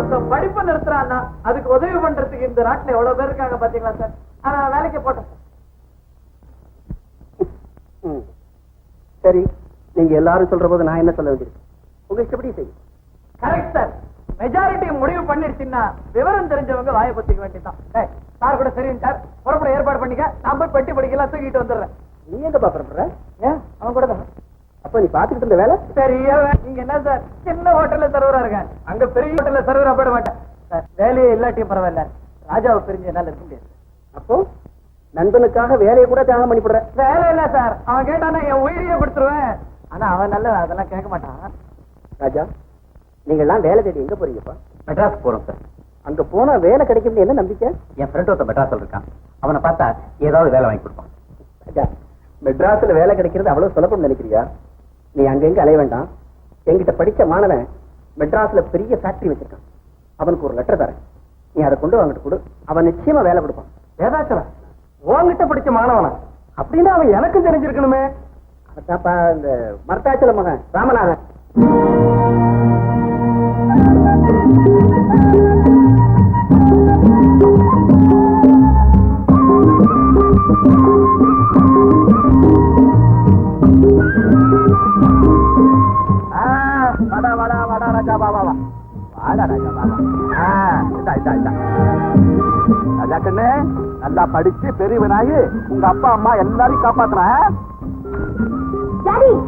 ஒருத்தன் படிப்பை நிறுத்துறான்னா அதுக்கு உதவி பண்றதுக்கு இந்த நாட்டுல எவ்வளவு பேர் இருக்காங்க பாத்தீங்களா சார். ஆனா வேலைக்கு போட்டேன் சார். சரி, நீங்க எல்லாரும் சொல்ற போது நான் என்ன சொல்ல வேண்டியது? உங்க இஷ்டப்படி செய்யும். Correct sir. மெஜாரிட்டி முடிவு பண்ணிடுச்சுன்னா விவரம் தெரிஞ்சவங்க வாயை பத்திக்க வேண்டியதான். சார் கூட சரிங்க சார், புறப்பட ஏற்பாடு பண்ணிக்க. நான் போய் பெட்டி படிக்கலாம் தூக்கிட்டு வந்துடுறேன். நீ எங்க பாக்குற? ஏன் அவன் கூட தான். அப்ப நீ பாத்துக்கிட்டு இருந்த வேலை பெரிய நீங்க என்ன சார் சின்ன ஹோட்டல்ல சர்வரா இருக்கேன், அங்க பெரிய ஹோட்டல்ல சர்வரா போயிட மாட்டேன் சார். வேலையே இல்லாட்டியும் பரவாயில்ல, ராஜாவை பிரிஞ்சு என்னால இருக்க முடியாது. அப்போ நண்பனுக்காக வேலையை கூட தியாகம் பண்ணி போடுற? வேலை இல்ல சார், அவன் கேட்டானா என் உயிரியே கொடுத்துருவேன். ஆனா அவன் நல்ல அதெல்லாம் கேட்க மாட்டான். ராஜா, நீங்க எல்லாம் வேலை தேடி எங்க போறீங்கப்பா? மெட்ராஸ் போறோம் சார். அங்க போனா வேலை கிடைக்கும்னு என்ன நம்பிக்கை? என் ஃப்ரெண்ட் ஒருத்த மெட்ராஸ்ல இருக்கான், அவனை பார்த்தா ஏதாவது வேலை வாங்கி கொடுப்பான். ராஜா, மெட்ராஸ்ல வேலை கிடைக்கிறது அவ்வளவு சுலபம் நினைக்கிறியா? நீ அங்கங்க அலைய வேண்டாம். என்கிட்ட படிச்ச மாணவன் மெட்ராஸ்ல பெரிய ஃபேக்டரி வச்சிருக்கான். அவனுக்கு ஒரு லெட்டர் தரேன், நீ அதை கொண்டு வாங்கிட்டு கொடு. அவன் நிச்சயமா வேலை கொடுப்பான். வேதாச்சலம் உன்கிட்ட படிச்ச மாணவனா? அப்படின்னா அவன் எனக்கு தெரிஞ்சிருக்கணுமே. அதான்ப்பா இந்த மர்த்தாச்சல மகன் ராமநாதன். நல்லா படிச்சு பெரியவனாயி உங்க அப்பா அம்மா எல்லாரையும் காப்பாத்துற. எல்லாரும்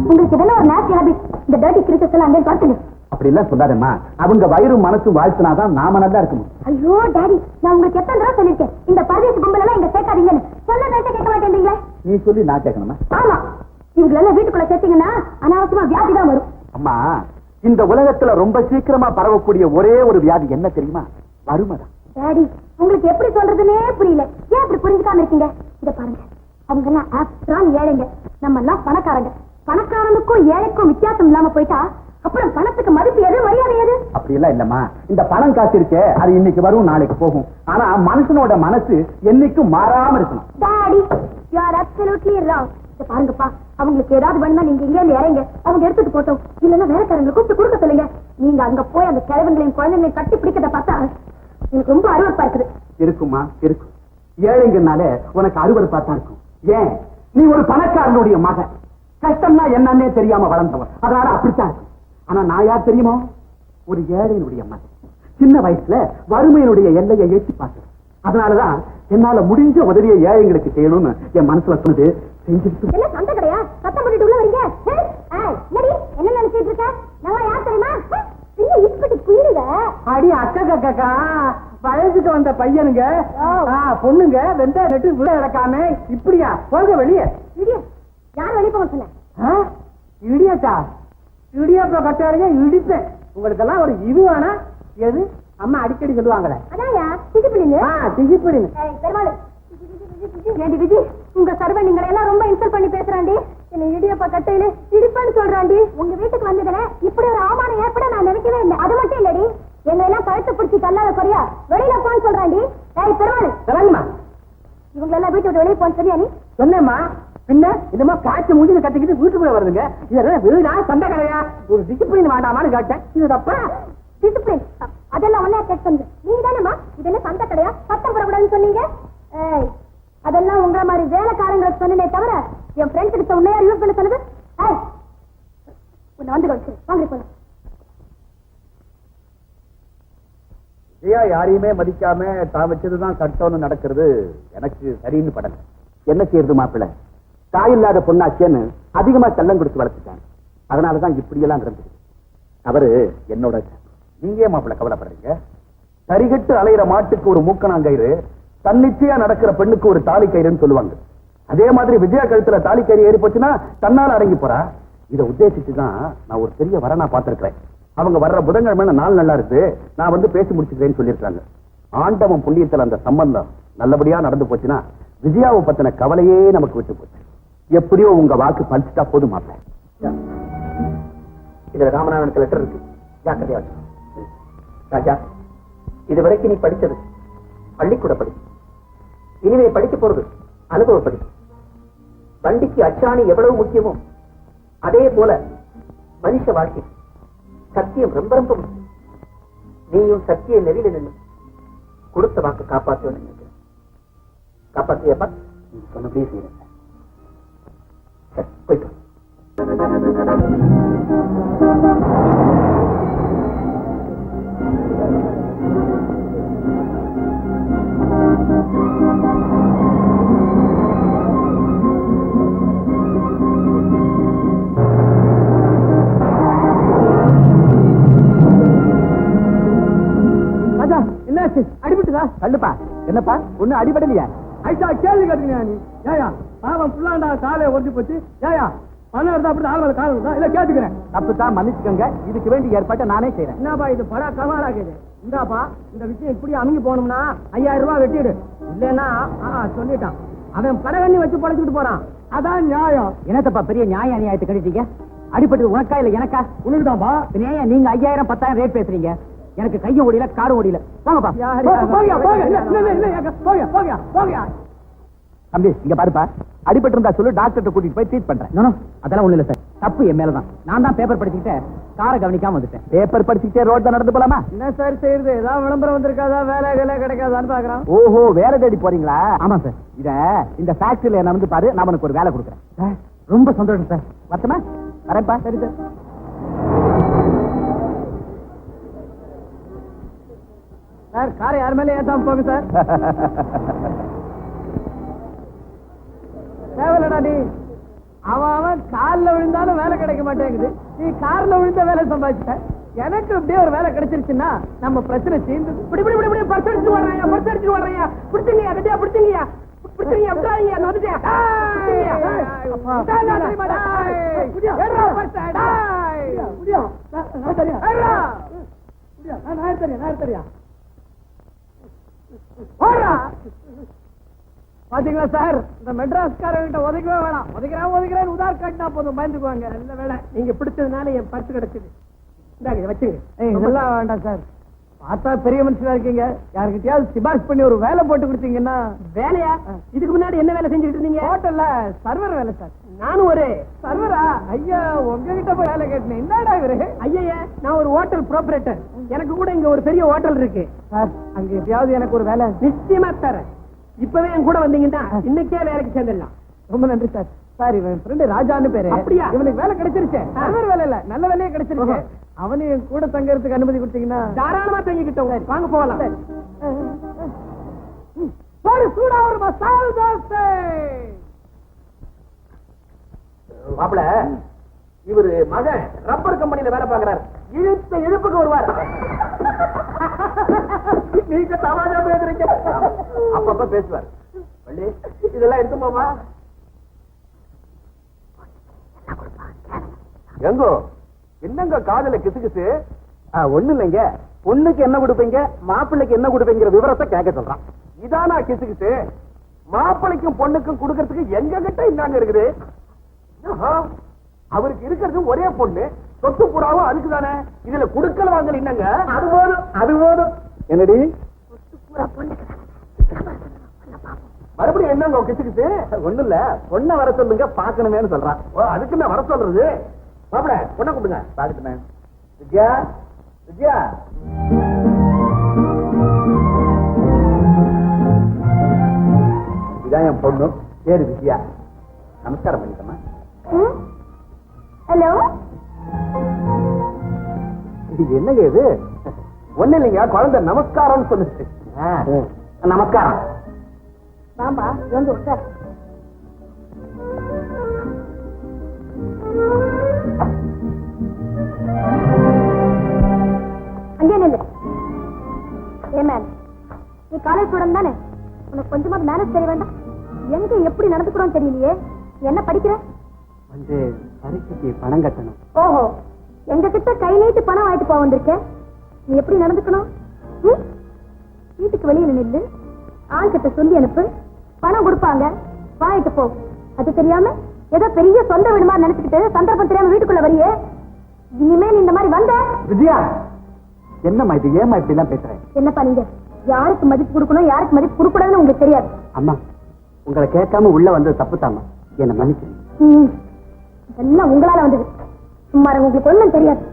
உங்களுக்கு இதெல்லாம் ஒரு நேர்த்தி ஹாபிட். இந்த டர்ட்டி கிரிக்கெட்ஸ் எல்லாம் அங்கே பார்த்துங்க. அப்படி எல்லாம் சொல்லாதம்மா, அவங்க வயிறும் மனசும் வாழ்த்தினாதான் நாம நல்லா இருக்கணும். ஐயோ டாடி, நான் உங்களுக்கு எத்தனை தடவை சொல்லிருக்கேன் இந்த பரதேசி கும்பல் எல்லாம் இங்க சேர்க்காதீங்கன்னு. சொல்ல பேச கேட்க மாட்டேன்றீங்களே. நீ சொல்லி நான் கேட்கணுமா? ஆமா, இவங்களெல்லாம் வீட்டுக்குள்ள சேர்த்தீங்கன்னா அனாவசியமா வியாதி தான் வரும். அம்மா, இந்த உலகத்துல ரொம்ப சீக்கிரமா பரவக்கூடிய ஒரே ஒரு வியாதி என்ன தெரியுமா? வறுமைதான். டாடி, உங்களுக்கு எப்படி சொல்றதுன்னே புரியல. ஏன் அப்படி புரிஞ்சுக்காம இருக்கீங்க? இத பாருங்க, அவங்க எல்லாம் ஆஃப்டர் ஆல் ஏழைங்க, நம்ம எல்லாம் பணக்காரங்க. பணக்காரனுக்கும் ஏழைக்கும் வித்தியாசம் இல்லாம போயிட்டா அப்புறம் பணத்துக்கு மதிப்பு எது, மரியாதை எது? அப்படி எல்லாம் இல்லம்மா. இந்த பணம் காசு இருக்கே, அது இன்னைக்கு வரும் நாளைக்கு போகும். ஆனா மனுஷனோட மனசு என்னைக்கும் மாறாம இருக்கணும். Daddy, you are absolutely wrong. இத பாருங்கப்பா, அவங்களுக்கு ஏதாவது வேணும்னா நீங்க இங்க இருந்து இறங்க, அவங்க எடுத்துட்டு போட்டோம். இல்லன்னா வேலைக்காரங்களை கூப்பிட்டு கொடுக்க சொல்லுங்க. நீங்க அங்க போய் அந்த கிழவங்களையும் குழந்தைங்களையும் கட்டி பிடிக்கிறத பார்த்தா எனக்கு ரொம்ப அருவருப்பா இருக்குது. இருக்குமா? இருக்கும். ஏழைங்கனாலே உனக்கு அருவருப்பா தான் இருக்கும். ஏன்? நீ ஒரு பணக்காரனுடைய மகன், கஷ்டம்னா என்னன்னே தெரியாம வளர்ந்தவன், அதனால அப்படித்தான் இருக்கும். ஆனா நான் யார் தெரியுமோ? ஒரு ஏழையினுடைய மகன். சின்ன வயசுல வறுமையினுடைய எல்லையை எட்டி பார்த்தேன். அதனாலதான் என்னால முடிஞ்ச உதவியை ஏழைங்களுக்கு செய்யணும்னு என் மனசுல சொன்னது செஞ்சுட்டு. என்ன சண்டை கிடையா? சத்தம் போட்டுட்டு உள்ள வரீங்க? என்ன நினைச்சிட்டு இருக்க? நல்லா யார் தெரியுமா? இப்படி புரியுங்க. அடி அக்கா கக்கா, வயசுக்கு வந்த பையனுங்க பொண்ணுங்க வெந்த நெட்டு விட நடக்காம இப்படியா? போங்க வெளியே. யார் வெளியே போக சொன்ன? இடியட்டா, இடியப்ப கட்டாரியா இடிப்பேன். உங்களுக்கெல்லாம் ஒரு இது வேணா? எது? அம்மா அடிக்கடி சொல்லுவாங்களே, அதான்யா டிசிப்ளின். டிசிப்ளின். பெருமாள், ஏண்டி விஜி, உங்க சர்வன் நீங்க எல்லாம் ரொம்ப இன்சல்ட் பண்ணி பேசுறாண்டி. என்ன இடியப்ப கட்டையில இடிப்பேன்னு சொல்றாண்டி. உங்க வீட்டுக்கு வந்ததுல இப்படி ஒரு அவமானம் ஏற்பட நான் நினைக்கவே இல்லை. அது மட்டும் இல்லடி, எங்க எல்லாம் கழுத்து பிடிச்சி தள்ளாத குறையா வெளியில போன்னு சொல்றாண்டி. பெருமாள் சொல்லுங்கம்மா, இவங்க எல்லாம் வீட்டு விட்டு வெளியே போன்னு சொன்னியா நீ? சொன்னேம்மா. பின்ன என்னமா காய்ச்சி மூஞ்சில கட்டிக்கிட்டு வீட்டுக்குள்ள வருதுங்க. இதெல்லாம் வீடா சண்டை கடையா? ஒரு டிசிப்ளின் வேண்டாமான்னு கேட்டேன். இது தப்பா? டிசிப்ளின் அதெல்லாம் ஒன்னே கேட் பண்ணு. நீங்க தானேமா இது என்ன சண்டை கடையா, சத்தம் போடக்கூடாதுன்னு சொன்னீங்க? அதெல்லாம் உங்களை மாதிரி வேலைக்காரங்களுக்கு சொன்னே தவிர என் ஃப்ரெண்ட்ஸ் கிட்ட உன்னையா யூஸ் பண்ண சொன்னது? உன்னை வந்து வச்சு வாங்க போல. யாரையுமே மதிக்காம தான் வச்சதுதான் சட்டம்னு நடக்கிறது எனக்கு சரின்னு படல. என்ன செய்யறது மாப்பிள்ள? தாயில்லாத பொண்ணாச்சேன்னு அதிகமா செல்லம் கொடுத்து வளர்த்துட்டாங்க. அதனாலதான் இப்படியெல்லாம் நடந்தது. அவரு என்னோட. நீங்க ஏன் மாப்பிள்ள கவலைப்படுறீங்க? சரிகட்டு அலையிற மாட்டுக்கு ஒரு மூக்கணாங்கயிறு, தன்னிச்சையா நடக்கிற பெண்ணுக்கு ஒரு தாலி கயிறுன்னு சொல்லுவாங்க. அதே மாதிரி விஜயா கழுத்துல தாலி கயிறு ஏறி போச்சுன்னா தன்னால அடங்கி போறா. இதை உத்தேசிச்சுதான் நான் ஒரு பெரிய வரனா பார்த்திருக்கிறேன். அவங்க வர்ற புதன்கிழமை நாள் நல்லா இருக்கு, நான் வந்து பேசி முடிச்சுக்கிறேன்னு சொல்லியிருக்காங்க. ஆண்டவன் புண்ணியத்தில் அந்த சம்பந்தம் நல்லபடியா நடந்து போச்சுன்னா விஜயாவை பத்தின கவலையே நமக்கு விட்டு போச்சு. எப்படியோ உங்க வாக்கு பழிச்சுட்டா போதும் மாப்பிள்ள. இதுல ராமநாதனுக்கு லெட்டர் இருக்கு, ஜாக்கிரதையா வச்சு. ராஜா, இது வரைக்கும் நீ படிச்சது பள்ளிக்கூட படி. இனிமே படிக்க போறது அனுபவப்படி. வண்டிக்கு அச்சாணி எவ்வளவு முக்கியமோ அதே போல மனுஷ வாழ்க்கை சத்தியம் ரொம்ப ரொம்ப முக்கியம். நீயும் சத்திய நெறியில நின்று கொடுத்த வாக்கு காப்பாற்றுவேன் நினைக்கிறேன். காப்பாற்றியப்பா? சொன்னபடியே செய்யறேன். சரி, போயிட்டு வா. என்னாச்சு? அடிபட்டுதா? கண்டுப்பா. என்னப்பா ஒண்ணு அடிபடலையா? ஐயா கேள்வி கேட்டுங்க நீ. ஏயா பாவம் புள்ளாண்டா காலை ஒட்டி போச்சு. ஏயா பணம் இருந்தா அப்படி ஆள் காலம் இருந்தா இல்ல கேட்டுக்கிறேன். தப்புதான், மன்னிச்சுக்கோங்க. இதுக்கு வேண்டிய ஏற்பாட்டை நானே செய்யறேன். என்னப்பா இது படா கமாலாக்குது. இந்தாப்பா இந்த விஷயம் இப்படி அமைஞ்சு போகணும்னா 5000 ரூபாய் வெட்டிடு. இல்லன்னா சொல்லிட்டான் அவன் படகண்ணி வச்சு படைச்சுட்டு போறான். அதான் நியாயம். என்னத்தப்பா பெரிய நியாய அநியாயத்தை கட்டிட்டீங்க? அடிப்பட்டது உனக்கா இல்ல எனக்கா? உனக்குதான்ப்பா. ஏன் நீங்க 5000 10,000 ரேட் பேசுறீங்க? எனக்கு கையும் ஓடியில காரும் ஓடியில. வாங்கப்பா. தம்பி இங்க பாருப்பா, அடிபட்டு இருந்தா சொல்லு, டாக்டர் கூட்டிட்டு போய் ட்ரீட் பண்றேன். அதெல்லாம் ஒண்ணு இல்ல சார், தப்பு என் மேலதான். நான் தான் பேப்பர் படிச்சுக்கிட்டேன், காரை கவனிக்காம வந்துட்டேன். பேப்பர் படிச்சுக்கிட்டே ரோட்ல நடந்து போலாமா? என்ன சார் செய்யறது? ஏதாவது விளம்பரம் வந்திருக்காதா, வேலை கிடைக்காதான்னு பாக்குறான். ஓஹோ, வேலை தேடி போறீங்களா? ஆமா சார். இத இந்த ஃபேக்டரியில என்ன வந்து பாரு, நான் உனக்கு ஒரு வேலை கொடுக்குறேன். ரொம்ப சந்தோஷம் சார். வரட்டுமா? வரேன்ப்பா. சரி சார். சார் காரை யார் மேலே ஏத்தாம போங்க சார். தேவையில்லடா நீ. அவன் காலில் விழுந்தாலும் வேலை கிடைக்க மாட்டேங்குது. நீ கார்ல விழுந்த வேலை சம்பாதிச்சிட்ட. எனக்கு இப்படியே ஒரு வேலை கிடைச்சிருச்சுன்னா நம்ம பிரச்சனை தீர்ந்து. இப்படி பர்ஸ் அடிச்சு வர்றேன். பிடிச்சிங்க கட்டியா பிடிச்சிங்கயா பிடிச்சிங்க அப்படியா நோதியா பாத்தீங்களா சார், இந்த மெட்ராஸ்காரங்கிட்ட உதைக்கவே வேணாம். உதைக்கிறேன் உதார் காட்டினா போதும், பயந்துக்குவாங்க. நல்ல வேலை நீங்க பிடிச்சதுனால என் பர்ஸ் கிடைச்சது. இந்தாங்க வச்சுங்க. இதெல்லாம் வேண்டாம் சார். பார்த்தா பெரிய மனுஷனா இருக்கீங்க, யாருக்கிட்டயாவது சிபாரிசு பண்ணி ஒரு வேலை போட்டு கொடுத்தீங்கன்னா. வேலையா? இதுக்கு முன்னாடி என்ன வேலை செஞ்சுட்டு இருந்தீங்க? ஹோட்டல்ல சர்வர் வேலை சார். நானும் ஒரு சர்வரா? ஐயா உங்ககிட்ட போய் வேலை கேட்டேன். என்னடா இவரு? ஐயா நான் ஒரு ஹோட்டல் ப்ரோப்ரேட்டர். எனக்கு கூட இங்க ஒரு பெரிய ஹோட்டல் இருக்கு சார். அங்க எப்பயாவது எனக்கு ஒரு வேலை நிச்சயமா தரேன். இப்பவே என் கூட வந்தீங்கன்னா இன்னைக்கே வேலைக்கு சேர்ந்துடலாம். ரொம்ப நன்றி சார். சார் இவன் ஃப்ரெண்டு ராஜான்னு பேரு. அப்படியா? இவனுக்கு வேலை கிடைச்சிருச்சு. சர்வர் வேலை இல்ல, நல்ல வேலையே கிடைச்சிருக்கு. அவனு என் கூட தங்கறதுக்கு அனுமதி கொடுத்தீங்கன்னா தாராளமா தங்கிக்கிட்டோம். வாங்க போகலாம். சூடா ஒரு மசால் தோசை. மாப்பிள, இவரு மகன் ரப்பர் கம்பெனில வேலை பாக்குறாரு. இழுப்புக்கு வருவார். நீங்க தமாஷா பேசுறீங்க. அப்பப்ப பேசுவார். இதெல்லாம் எடுத்து மாமா. எங்கோ என்னங்க காதல கிசுகிசு? ஒண்ணு இல்லைங்க. பொண்ணுக்கு என்ன கொடுப்பீங்க, மாப்பிள்ளைக்கு என்ன கொடுப்பீங்கிற விவரத்தை கேட்க சொல்றான். இதானா கிசுகிசு? மாப்பிள்ளைக்கும் பொண்ணுக்கும் கொடுக்கறதுக்கு எங்க கிட்ட இன்னாங்க இருக்குது. அவருக்கு இருக்கிறது ஒரே பொண்ணு, சொத்து புறாவும் அதுக்கு தானே. இதுல குடுக்கல வாங்கல என்னங்க? அது போதும். என்னடி மறுபடியும் என்னங்க கிசுகிசு? ஒண்ணு இல்ல, பொண்ணை வர சொல்லுங்க, பாக்கணுமேனு சொல்றான். அதுக்கு நான் வர சொல்றது. மாப்பிள பொண்ணை கூப்பிடுங்க. பாத்துட்டேன். விஜயா, விஜயா. இதான் என் பொண்ணு, பேரு விஜயா. நமஸ்காரம் பண்ணிட்டோமா? ஹலோ, இது என்னங்க இது? ஒண்ணு இல்லைங்க, குழந்தை நமஸ்காரம் சொல்லுச்சு. நமஸ்காரம். வாம்பா வந்து உட்கார். அங்கே நில்லு. ஏமேன், நீ காலேஜ் ஸ்டூடெண்ட் தானே? உனக்கு கொஞ்சமாவது மேனேஜ் தெரிய வேண்டாம்? எங்க எப்படி நடந்துக்கிறோம் தெரியலையே. என்ன படிக்கிற? வந்து பரீட்சைக்கு பணம் கட்டணும். ஓஹோ, எங்க கிட்ட கை நீட்டு பணம் வாங்கிட்டு போக வந்திருக்கேன். நீ எப்படி நடந்துக்கணும்? வீட்டுக்கு வெளியில நில்லு, ஆள் கிட்ட சொல்லி அனுப்பு, பணம் கொடுப்பாங்க, வாங்கிட்டு போ. அது தெரியாம ஏதோ பெரிய சொந்த வீடு மாதிரி நினைச்சுக்கிட்டு சந்தர்ப்பம் தெரியாம வீட்டுக்குள்ள வரியே. இனிமே நீ இந்த மாதிரி வந்த. விஜயா, என்னம்மா இது? ஏமா இப்படி எல்லாம் பேசுறேன்? என்னப்பா நீங்க யாருக்கு மதிப்பு கொடுக்கணும் யாருக்கு மதிப்பு கொடுக்கூடாதுன்னு உங்களுக்கு தெரியாது. அம்மா உங்களை கேட்காம உள்ள வந்தது தப்புத்தாம்மா, என்ன மன்னிச்சு. எல்லாம் உங்களால வந்தது. சும்மா இருங்க, உங்களுக்கு ஒண்ணும் தெரியாது.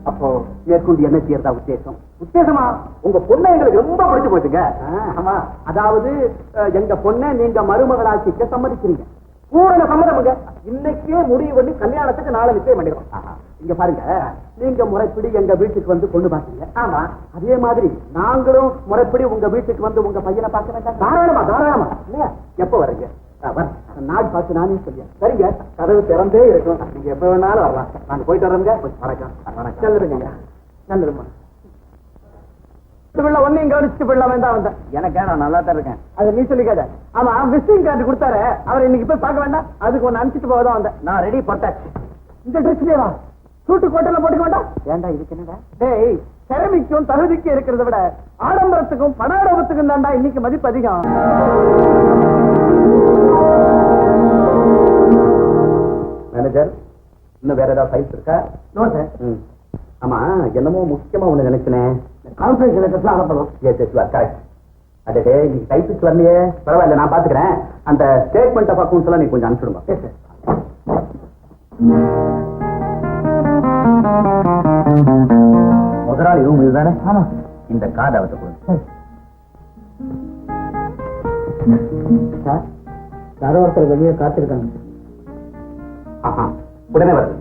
அப்போ மேற்கொண்டு என்ன செய்யறதா உத்தேசம்? உத்தேசமா உங்க பொண்ணை எங்களுக்கு ரொம்ப பிடிச்சு போச்சுங்க. ஆமா, அதாவது எங்க பொண்ணை நீங்க மருமகளாட்சிக்க சம்மதிக்கிறீங்க. பூரண சம்மதமுங்க. இன்னைக்கே முடிவு பண்ணி கல்யாணத்துக்கு நாளை நிச்சயம் பண்ணிடுவோம். இங்க பாருங்க, நீங்க முறைப்படி எங்க வீட்டுக்கு வந்து பொண்ணு பாத்தீங்க. ஆமா, அதே மாதிரி நாங்களும் முறைப்படி உங்க வீட்டுக்கு வந்து உங்க பையனை பார்க்க வேண்டாம்? தாராளமா தாராளமா. இல்லையா? எப்ப வரீங்க? நாள் பார்த்து நானே சொல்லியா. சரிங்க, கதவு திறந்தே இருக்கும், நீங்க எப்ப வேணாலும் வரலாம். நாங்க போயிட்டு வரோங்க. வணக்கம். வணக்கம். நல்லதுங்க. நல்லதுமா. ஒன்னையும் கவனிச்சுட்டு போயிடலாமே தான் வந்தேன். எனக்கு நான் நல்லா தான் இருக்கேன். அது நீ சொல்லிக்காத. ஆமா, விசிட்டிங் கார்டு கொடுத்தாரு, அவரை இன்னைக்கு போய் பார்க்க வேண்டாம். அதுக்கு ஒன்னு அனுப்பிச்சிட்டு போக தான் வந்தேன். நான் ரெடி போட்டாச்சு. இந்த ட்ரெஸ்லயே வா. சூட்டு கோட்டெல்லாம் போட்டுக்க வேண்டாம். ஏண்டா இதுக்கு என்னடா? டேய், திறமைக்கும் தகுதிக்கும் இருக்கிறத விட ஆடம்பரத்துக்கும் படாடபத்துக்கும் தாண்டா இன்னைக்கு மதிப்பு அதிகம். மேனேஜர், இன்னும் வேற ஏதாவது ஃபைல்ஸ் இருக்கா? No sir. ஆமா, என்னமோ முக்கியமா ஒண்ணு நினைச்சேன். கான்ஃபரன்ஸ் லெட்டர்ஸ் அனுப்பணும். கரெக்ட். அடே, நீ டைப்பிஸ்ட் வரலையே, பரவாயில்ல, நான் பாத்துக்கிறேன். அந்த ஸ்டேட்மெண்ட் ஆஃப் அக்கௌண்ட்ஸ் எல்லாம் நீ கொஞ்சம் அனுப்பிச்சுடுமா? முதலாளி ரூம் இதுதானே? ஆமா. இந்த கார்டு அவர்கிட்ட கொடுங்க. சார், யாரோ ஒருத்தர் வெளியே காத்திருக்காங்க. ஆஹா, உடனே வருது.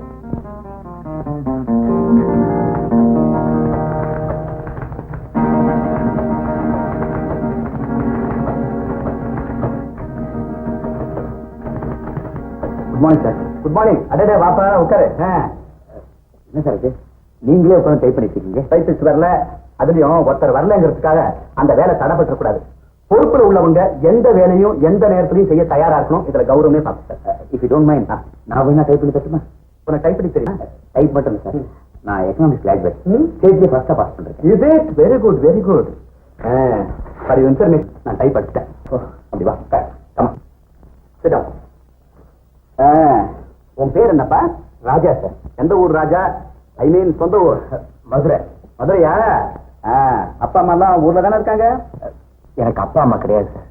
Good morning sir. Good morning. அடடே, வாப்பா உட்காரு. என்ன சார் இது? நீங்களே உட்காந்து டைப் பண்ணிட்டு இருக்கீங்க. டைப்பிஸ்ட் வரல, அதுலயும் ஒருத்தர் வரலங்கிறதுக்காக அந்த வேலை தடைப்பட்டு கூடாது. பொறுப்புல உள்ளவங்க எந்த வேலையும் எந்த நேரத்திலையும் செய்ய தயாரா இருக்கணும். இதுல கௌரவமே பார்த்து. இஃப் யூ டோன்ட் மைண்ட், நான் வேணா டைப் பண்ணி தட்டுமா? உனக்கு டைப் பண்ணி தெரியுமா? டைப் மட்டும் சார், நான் எக்கனாமிக்ஸ் கிராஜுவேட். ஸ்டேஜ்ல ஃபர்ஸ்டா பாஸ் பண்றேன். இது very good, very good. For you information, நான் டைப் அடிச்சிட்டேன். அப்படி வா, கம் சிட் டவுன். உன் பேர் என்னப்பா? ராஜா சார். எந்த ஊர் ராஜா? ஐ மீன் சொந்த ஊர்? மதுரை. மதுரையா? அப்பா அம்மா எல்லாம் ஊர்ல தானே இருக்காங்க? எனக்கு அப்பா அம்மா கிடையாது சார்.